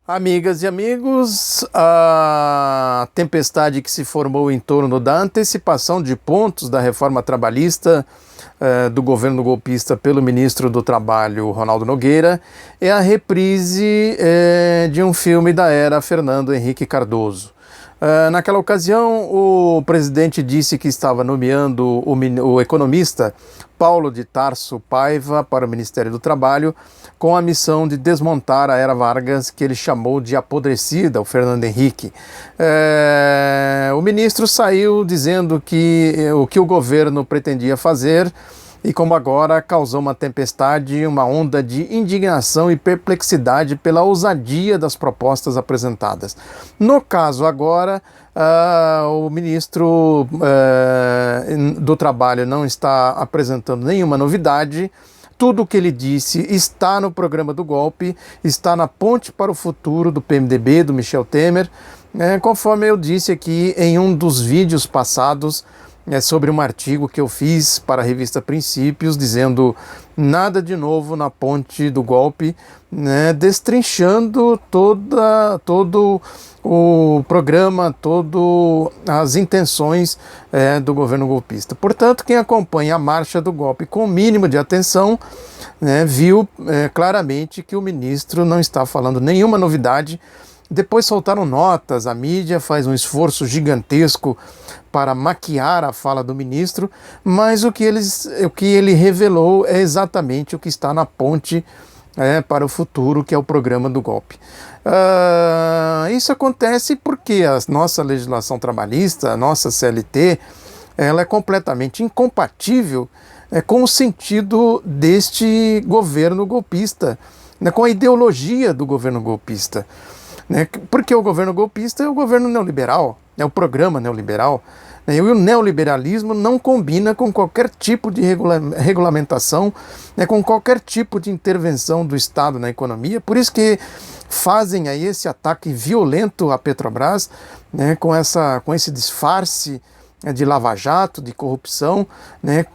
Amigas e amigos, a tempestade que se formou em torno da antecipação de pontos da reforma trabalhista do governo golpista pelo ministro do Trabalho, Ronaldo Nogueira, é a reprise de um filme da era Fernando Henrique Cardoso. Naquela ocasião, o presidente disse que estava nomeando o economista Paulo de Tarso Paiva para o Ministério do Trabalho, com a missão de desmontar a era Vargas, que ele chamou de apodrecida, o Fernando Henrique. O ministro saiu dizendo que o que o governo pretendia fazer, e como agora causou uma tempestade, uma onda de indignação e perplexidade pela ousadia das propostas apresentadas. No caso agora, o ministro do Trabalho não está apresentando nenhuma novidade. Tudo o que ele disse está no programa do golpe, está na ponte para o futuro do PMDB, do Michel Temer, conforme eu disse aqui em um dos vídeos passados, sobre um artigo que eu fiz para a revista Princípios, dizendo nada de novo na ponte do golpe, destrinchando todo o programa, todas as intenções do governo golpista. Portanto, quem acompanha a marcha do golpe com o mínimo de atenção, viu claramente que o ministro não está falando nenhuma novidade. Depois soltaram notas, a mídia faz um esforço gigantesco para maquiar a fala do ministro, mas o que ele revelou é exatamente o que está na ponte para o futuro, que é o programa do golpe. Isso acontece porque a nossa legislação trabalhista, a nossa CLT, ela é completamente incompatível com o sentido deste governo golpista, com a ideologia do governo golpista. Porque o governo golpista é o governo neoliberal, é o programa neoliberal, e o neoliberalismo não combina com qualquer tipo de regulamentação, com qualquer tipo de intervenção do Estado na economia. Por isso que fazem aí esse ataque violento à Petrobras, com esse disfarce de lava-jato, de corrupção,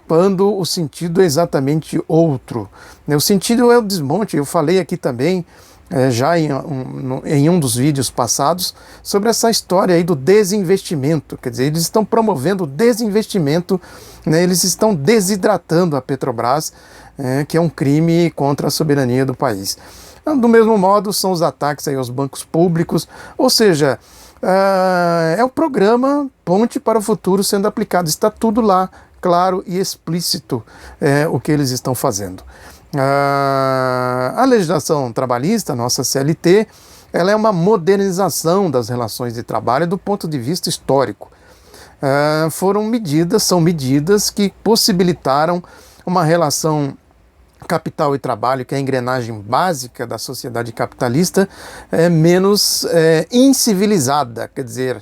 quando o sentido é exatamente outro. O sentido é o desmonte. Eu falei aqui também, já em um dos vídeos passados, sobre essa história aí do desinvestimento. Quer dizer, eles estão promovendo o desinvestimento, eles estão desidratando a Petrobras, que é um crime contra a soberania do país. Do mesmo modo, são os ataques aí aos bancos públicos, ou seja, é o programa Ponte para o Futuro sendo aplicado. Está tudo lá, claro e explícito, o que eles estão fazendo. A legislação trabalhista, a nossa CLT, ela é uma modernização das relações de trabalho do ponto de vista histórico. São medidas que possibilitaram uma relação capital e trabalho, que é a engrenagem básica da sociedade capitalista, menos incivilizada. Quer dizer,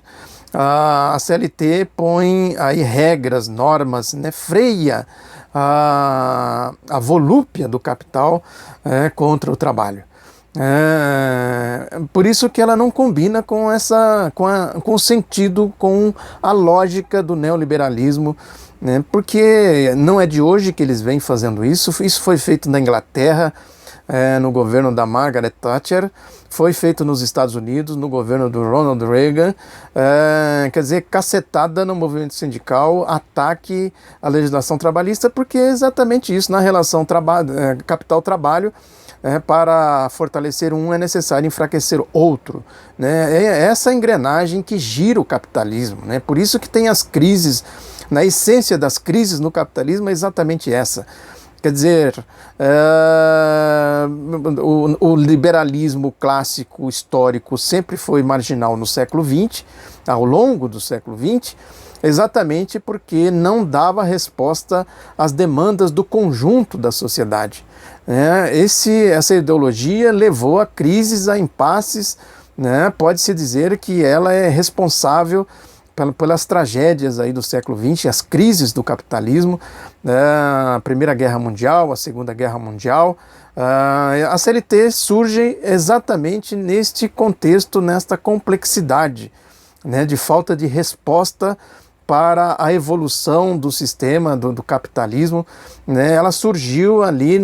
a CLT põe aí regras, normas, freia a volúpia do capital contra o trabalho. Por isso que ela não combina com o sentido, com a lógica do neoliberalismo, porque não é de hoje que eles vêm fazendo isso. Isso foi feito na Inglaterra, no governo da Margaret Thatcher, foi feito nos Estados Unidos, no governo do Ronald Reagan, quer dizer, cacetada no movimento sindical, ataque à legislação trabalhista, porque é exatamente isso, na relação capital-trabalho, para fortalecer um é necessário enfraquecer outro. É essa engrenagem que gira o capitalismo, por isso que tem as crises, na essência das crises no capitalismo é exatamente essa. Quer dizer, o liberalismo clássico histórico sempre foi marginal no século XX, ao longo do século XX, exatamente porque não dava resposta às demandas do conjunto da sociedade. Essa ideologia levou a crises, a impasses, pode-se dizer que ela é responsável pelas tragédias aí do século XX, as crises do capitalismo, a Primeira Guerra Mundial, a Segunda Guerra Mundial. A CLT surge exatamente neste contexto, nesta complexidade, de falta de resposta para a evolução do sistema do capitalismo. Ela surgiu ali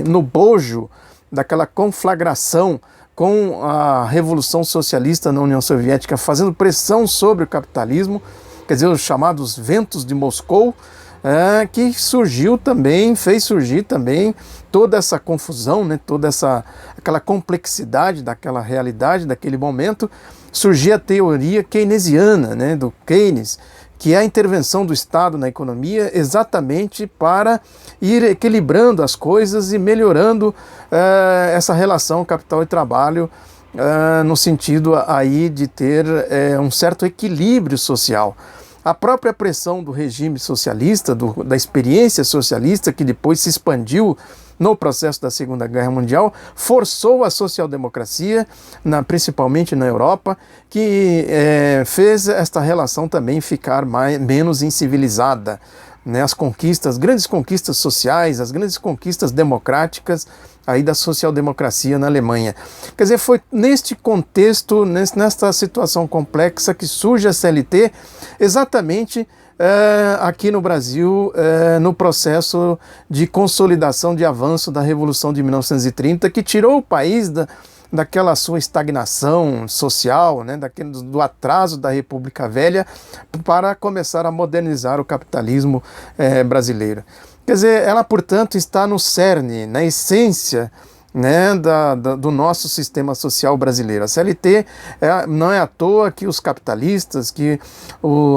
no bojo daquela conflagração com a Revolução Socialista na União Soviética fazendo pressão sobre o capitalismo, quer dizer, os chamados ventos de Moscou, que surgiu também, fez surgir também toda essa confusão, né, aquela complexidade daquela realidade, daquele momento. Surgia a teoria keynesiana, né, do Keynes, que é a intervenção do Estado na economia exatamente para ir equilibrando as coisas e melhorando essa relação capital e trabalho, no sentido aí de ter um certo equilíbrio social. A própria pressão do regime socialista, da experiência socialista, que depois se expandiu no processo da Segunda Guerra Mundial, forçou a social-democracia, principalmente na Europa, que fez esta relação também ficar menos incivilizada. Né, as grandes conquistas sociais, as grandes conquistas democráticas aí da social-democracia na Alemanha. Quer dizer, foi neste contexto, nesta situação complexa que surge a CLT, exatamente aqui no Brasil, no processo de consolidação, de avanço da Revolução de 1930, que tirou o país daquela sua estagnação social, né, do atraso da República Velha, para começar a modernizar o capitalismo brasileiro. Quer dizer, ela, portanto, está no cerne, na essência, né, do nosso sistema social brasileiro. A CLT não é à toa que os capitalistas, que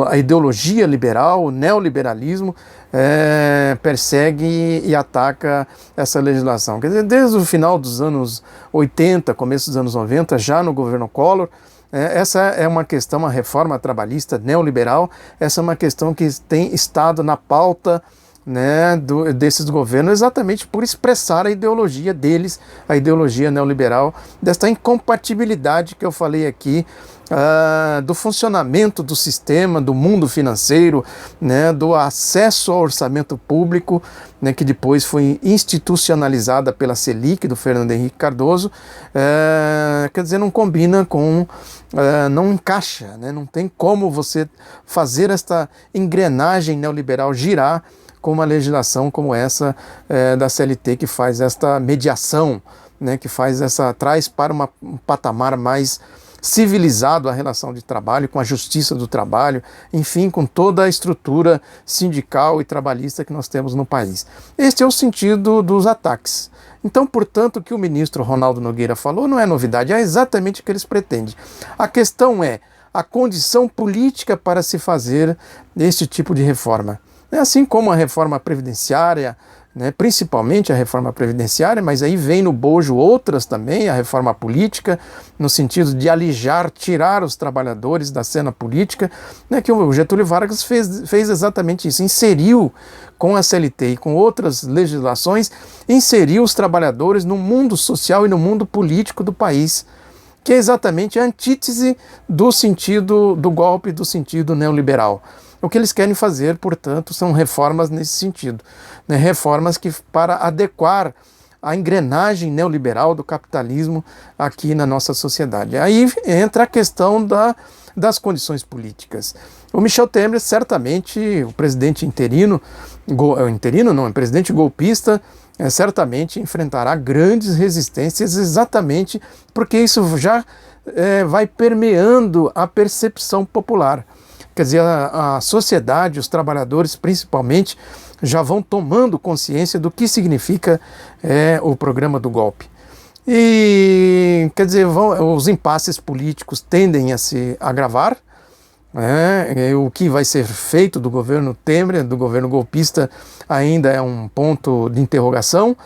a ideologia liberal, o neoliberalismo, persegue e ataca essa legislação. Quer dizer, desde o final dos anos 80, começo dos anos 90, já no governo Collor, essa é uma questão, uma reforma trabalhista neoliberal, essa é uma questão que tem estado na pauta, né, desses governos, exatamente por expressar a ideologia deles, a ideologia neoliberal, desta incompatibilidade que eu falei aqui, do funcionamento do sistema, do mundo financeiro, né, do acesso ao orçamento público, né, que depois foi institucionalizada pela Selic, do Fernando Henrique Cardoso, quer dizer, não combina com, não encaixa, né, não tem como você fazer esta engrenagem neoliberal girar com uma legislação como essa da CLT, que faz esta mediação, né, que traz para um patamar mais civilizado a relação de trabalho, com a justiça do trabalho, enfim, com toda a estrutura sindical e trabalhista que nós temos no país. Este é o sentido dos ataques. Então, portanto, o que o ministro Ronaldo Nogueira falou não é novidade, é exatamente o que eles pretendem. A questão é a condição política para se fazer este tipo de reforma. Assim como a reforma previdenciária, né, principalmente a reforma previdenciária, mas aí vem no bojo outras também, a reforma política, no sentido de alijar, tirar os trabalhadores da cena política, né, que o Getúlio Vargas fez exatamente isso, inseriu com a CLT e com outras legislações, inseriu os trabalhadores no mundo social e no mundo político do país, que é exatamente a antítese do sentido do golpe, do sentido neoliberal. O que eles querem fazer, portanto, são reformas nesse sentido, né? Reformas para adequar a engrenagem neoliberal do capitalismo aqui na nossa sociedade. Aí entra a questão das condições políticas. O Michel Temer, certamente, o presidente presidente golpista, certamente enfrentará grandes resistências, exatamente porque isso já vai permeando a percepção popular. Quer dizer, a sociedade, os trabalhadores principalmente, já vão tomando consciência do que significa o programa do golpe. E, quer dizer, os impasses políticos tendem a se agravar. O que vai ser feito do governo Temer, do governo golpista, ainda é um ponto de interrogação,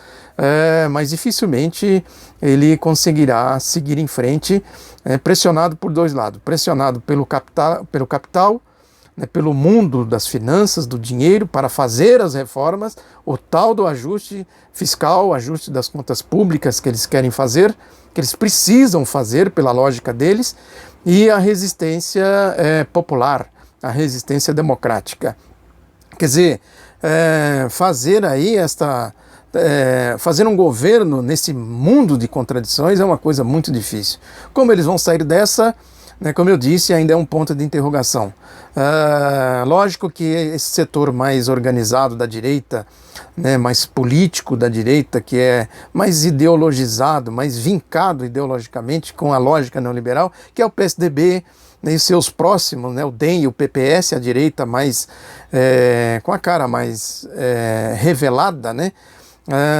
mas dificilmente ele conseguirá seguir em frente, pressionado por dois lados, pressionado pelo capital, né, pelo mundo das finanças, do dinheiro, para fazer as reformas, o tal do ajuste fiscal, ajuste das contas públicas que eles querem fazer, que eles precisam fazer pela lógica deles, e a resistência popular, a resistência democrática. Quer dizer, fazer aí fazer um governo nesse mundo de contradições é uma coisa muito difícil. Como eles vão sair dessa? né, como eu disse, ainda é um ponto de interrogação. Lógico que esse setor mais organizado da direita, né, mais político da direita, que é mais ideologizado, mais vincado ideologicamente com a lógica neoliberal, que é o PSDB, né, e seus próximos, né, o DEM e o PPS, a direita mais com a cara mais revelada, né,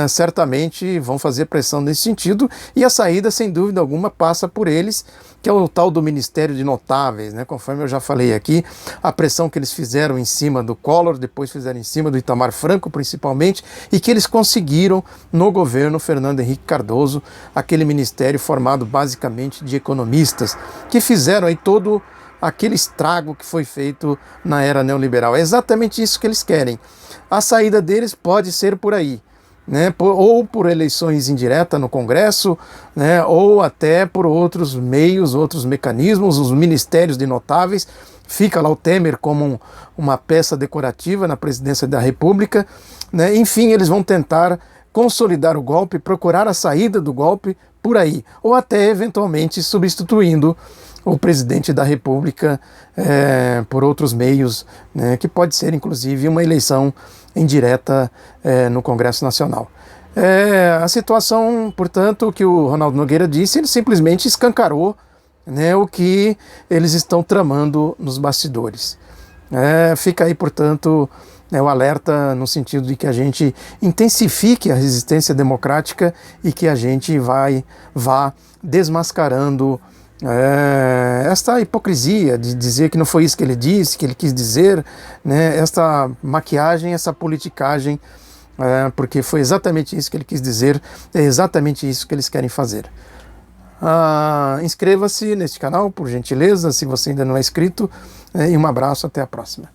certamente vão fazer pressão nesse sentido, e a saída, sem dúvida alguma, passa por eles, que é o tal do Ministério de Notáveis, né? Conforme eu já falei aqui, a pressão que eles fizeram em cima do Collor, depois fizeram em cima do Itamar Franco, principalmente, e que eles conseguiram no governo Fernando Henrique Cardoso, aquele ministério formado basicamente de economistas, que fizeram aí todo aquele estrago que foi feito na era neoliberal. É exatamente isso que eles querem. A saída deles pode ser por aí, né, ou por eleições indiretas no Congresso, né, ou até por outros meios, outros mecanismos, os ministérios de notáveis. Fica lá o Temer como uma peça decorativa na presidência da República, né. Enfim, eles vão tentar consolidar o golpe, procurar a saída do golpe por aí, ou até eventualmente substituindo o presidente da República por outros meios, né, que pode ser inclusive uma eleição indireta no Congresso Nacional. A situação, portanto, que o Ronaldo Nogueira disse, ele simplesmente escancarou, né, o que eles estão tramando nos bastidores. Fica aí, portanto, o alerta no sentido de que a gente intensifique a resistência democrática e que a gente vá desmascarando esta hipocrisia de dizer que não foi isso que ele disse, que ele quis dizer, né, esta maquiagem, essa politicagem, porque foi exatamente isso que ele quis dizer, é exatamente isso que eles querem fazer. Inscreva-se neste canal, por gentileza, se você ainda não é inscrito, e um abraço, até a próxima.